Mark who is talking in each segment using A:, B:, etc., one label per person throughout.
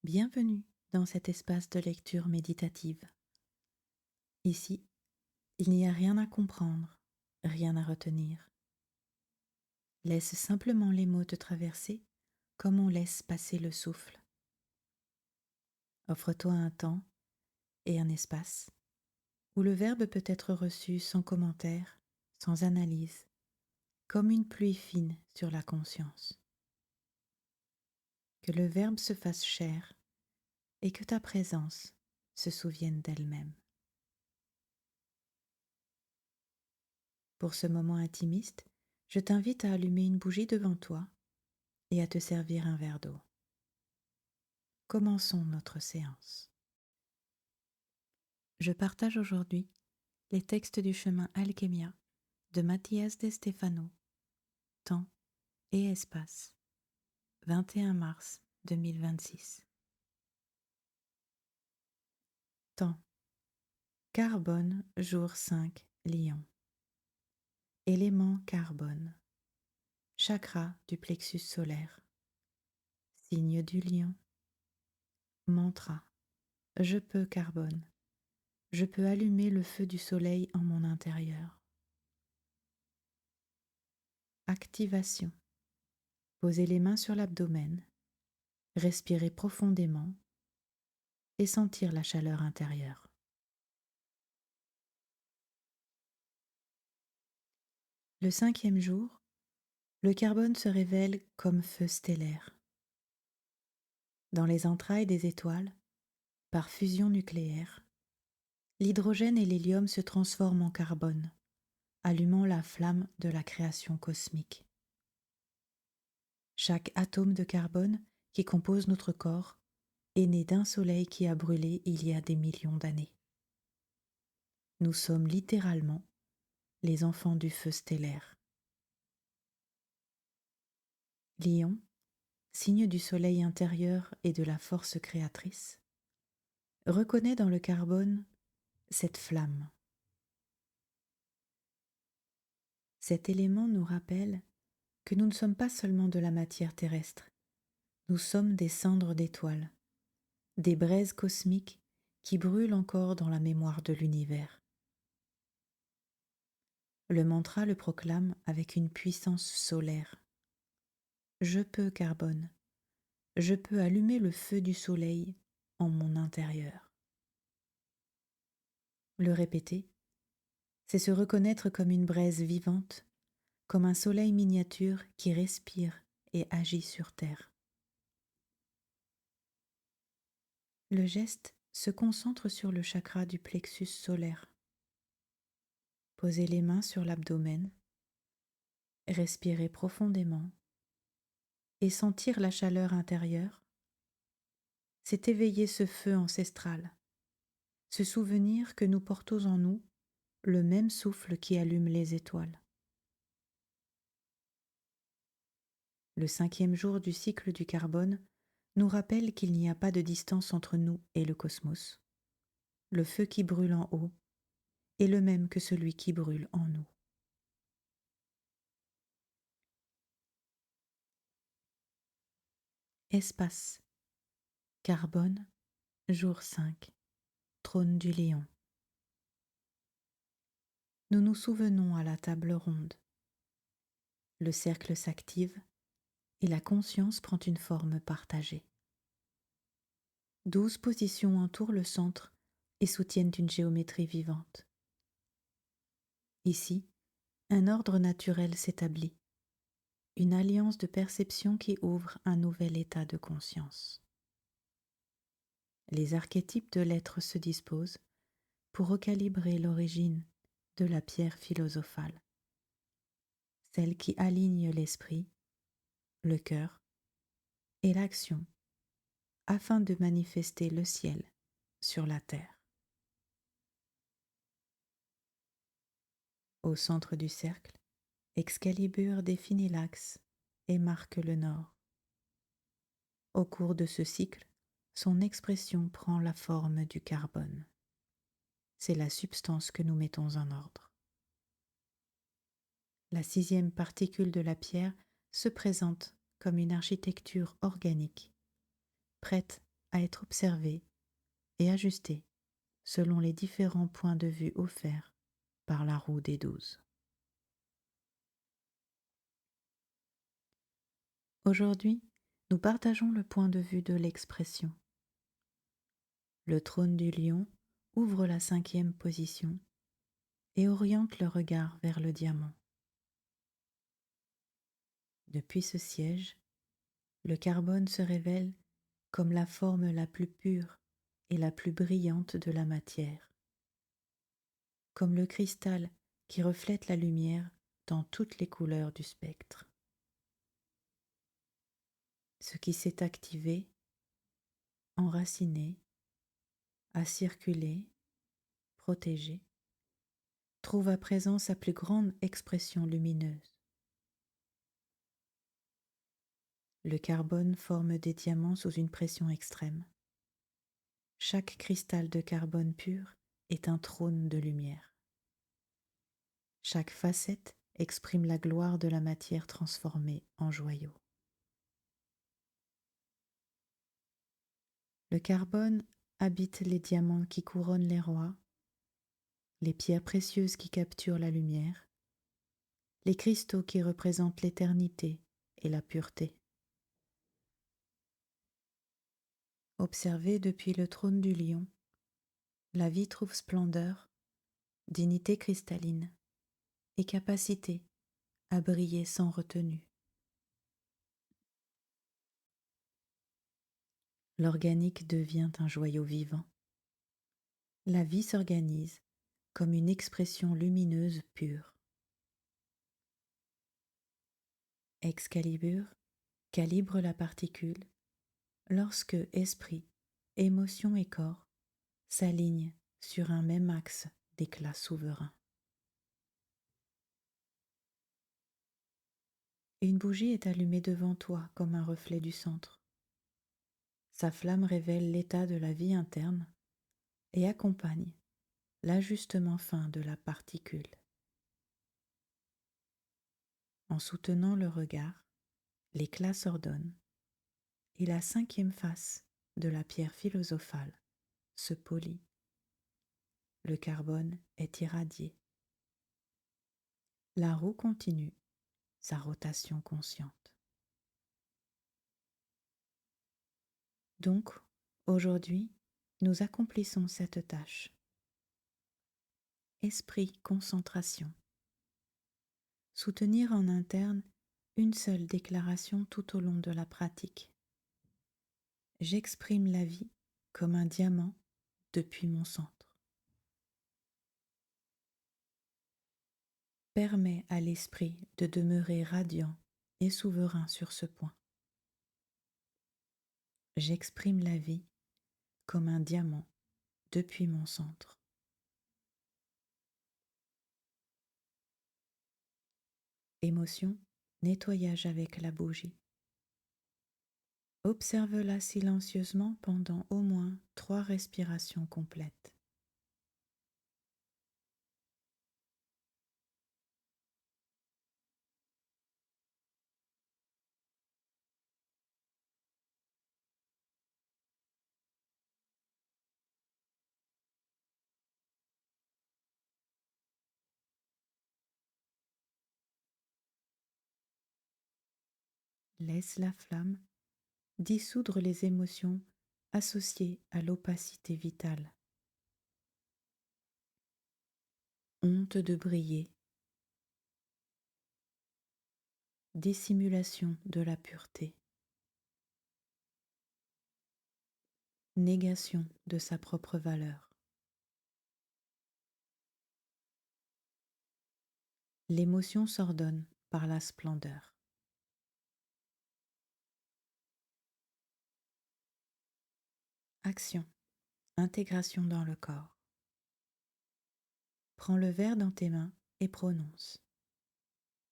A: Bienvenue dans cet espace de lecture méditative. Ici, il n'y a rien à comprendre, rien à retenir. Laisse simplement les mots te traverser comme on laisse passer le souffle. Offre-toi un temps et un espace où le verbe peut être reçu sans commentaire, sans analyse, comme une pluie fine sur la conscience. Que le verbe se fasse chair et que ta présence se souvienne d'elle-même. Pour ce moment intimiste, je t'invite à allumer une bougie devant toi et à te servir un verre d'eau. Commençons notre séance. Je partage aujourd'hui les textes du chemin Alchemia de Mathias de Stefano, Temps et Espace, 21 mars 2026. Temps. Carbone, jour 5, Lion. Élément carbone. Chakra du plexus solaire. Signe du lion. Mantra. Je peux carbone. Je peux allumer le feu du soleil en mon intérieur. Activation. Posez les mains sur l'abdomen, respirez profondément et sentir la chaleur intérieure. Le 5e jour, le carbone se révèle comme feu stellaire. Dans les entrailles des étoiles, par fusion nucléaire, l'hydrogène et l'hélium se transforment en carbone, allumant la flamme de la création cosmique. Chaque atome de carbone qui compose notre corps est né d'un soleil qui a brûlé il y a des millions d'années. Nous sommes littéralement les enfants du feu stellaire. Lion, signe du soleil intérieur et de la force créatrice, reconnaît dans le carbone cette flamme. Cet élément nous rappelle que nous ne sommes pas seulement de la matière terrestre, nous sommes des cendres d'étoiles, des braises cosmiques qui brûlent encore dans la mémoire de l'univers. Le mantra le proclame avec une puissance solaire. Je peux carbone, je peux allumer le feu du soleil en mon intérieur. Le répéter, c'est se reconnaître comme une braise vivante, comme un soleil miniature qui respire et agit sur terre. Le geste se concentre sur le chakra du plexus solaire. Posez les mains sur l'abdomen, respirez profondément et sentir la chaleur intérieure, c'est éveiller ce feu ancestral, se souvenir que nous portons en nous le même souffle qui allume les étoiles. Le 5e jour du cycle du carbone nous rappelle qu'il n'y a pas de distance entre nous et le cosmos. Le feu qui brûle en haut est le même que celui qui brûle en nous. Espace. Carbone, jour 5, trône du lion. Nous nous souvenons à la table ronde. Le cercle s'active et la conscience prend une forme partagée. 12 positions entourent le centre et soutiennent une géométrie vivante. Ici, un ordre naturel s'établit, une alliance de perception qui ouvre un nouvel état de conscience. Les archétypes de l'être se disposent pour recalibrer l'origine de la pierre philosophale, celle qui aligne l'esprit, le cœur et l'action afin de manifester le ciel sur la terre. Au centre du cercle, Excalibur définit l'axe et marque le nord. Au cours de ce cycle, son expression prend la forme du carbone. C'est la substance que nous mettons en ordre. La 6e particule de la pierre se présente comme une architecture organique, prête à être observé et ajusté selon les différents points de vue offerts par la roue des 12. Aujourd'hui, nous partageons le point de vue de l'expression. Le trône du lion ouvre la 5e position et oriente le regard vers le diamant. Depuis ce siège, le carbone se révèle comme la forme la plus pure et la plus brillante de la matière, comme le cristal qui reflète la lumière dans toutes les couleurs du spectre. Ce qui s'est activé, enraciné, a circulé, protégé, trouve à présent sa plus grande expression lumineuse. Le carbone forme des diamants sous une pression extrême. Chaque cristal de carbone pur est un trône de lumière. Chaque facette exprime la gloire de la matière transformée en joyau. Le carbone habite les diamants qui couronnent les rois, les pierres précieuses qui capturent la lumière, les cristaux qui représentent l'éternité et la pureté. Observée depuis le trône du lion, la vie trouve splendeur, dignité cristalline et capacité à briller sans retenue. L'organique devient un joyau vivant. La vie s'organise comme une expression lumineuse pure. Excalibur calibre la particule lorsque esprit, émotion et corps s'alignent sur un même axe d'éclat souverain. Une bougie est allumée devant toi comme un reflet du centre. Sa flamme révèle l'état de la vie interne et accompagne l'ajustement fin de la particule. En soutenant le regard, l'éclat s'ordonne et la 5e face de la pierre philosophale se polit. Le carbone est irradié. La roue continue sa rotation consciente. Donc, aujourd'hui, nous accomplissons cette tâche. Esprit, concentration. Soutenir en interne une seule déclaration tout au long de la pratique. J'exprime la vie comme un diamant depuis mon centre. Permets à l'esprit de demeurer radiant et souverain sur ce point. J'exprime la vie comme un diamant depuis mon centre. Émotion, nettoyage avec la bougie. Observe-la silencieusement pendant au moins 3 respirations complètes. Laisse la flamme dissoudre les émotions associées à l'opacité vitale. Honte de briller, dissimulation de la pureté, négation de sa propre valeur. L'émotion s'ordonne par la splendeur. Action, intégration dans le corps. Prends le verre dans tes mains et prononce.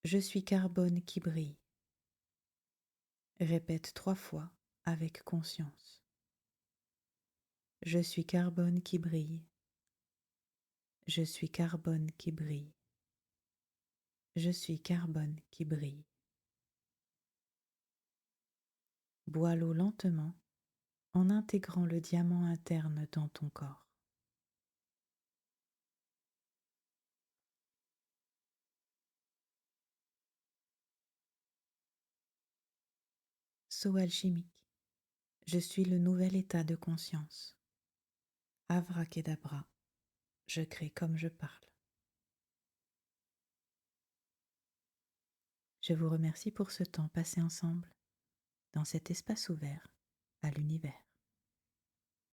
A: Je suis carbone qui brille. Répète 3 fois avec conscience. Je suis carbone qui brille. Je suis carbone qui brille. Je suis carbone qui brille. Bois l'eau lentement en intégrant le diamant interne dans ton corps. Saut alchimique. Je suis le nouvel état de conscience. Avrakedabra. Je crée comme je parle. Je vous remercie pour ce temps passé ensemble dans cet espace ouvert à l'univers.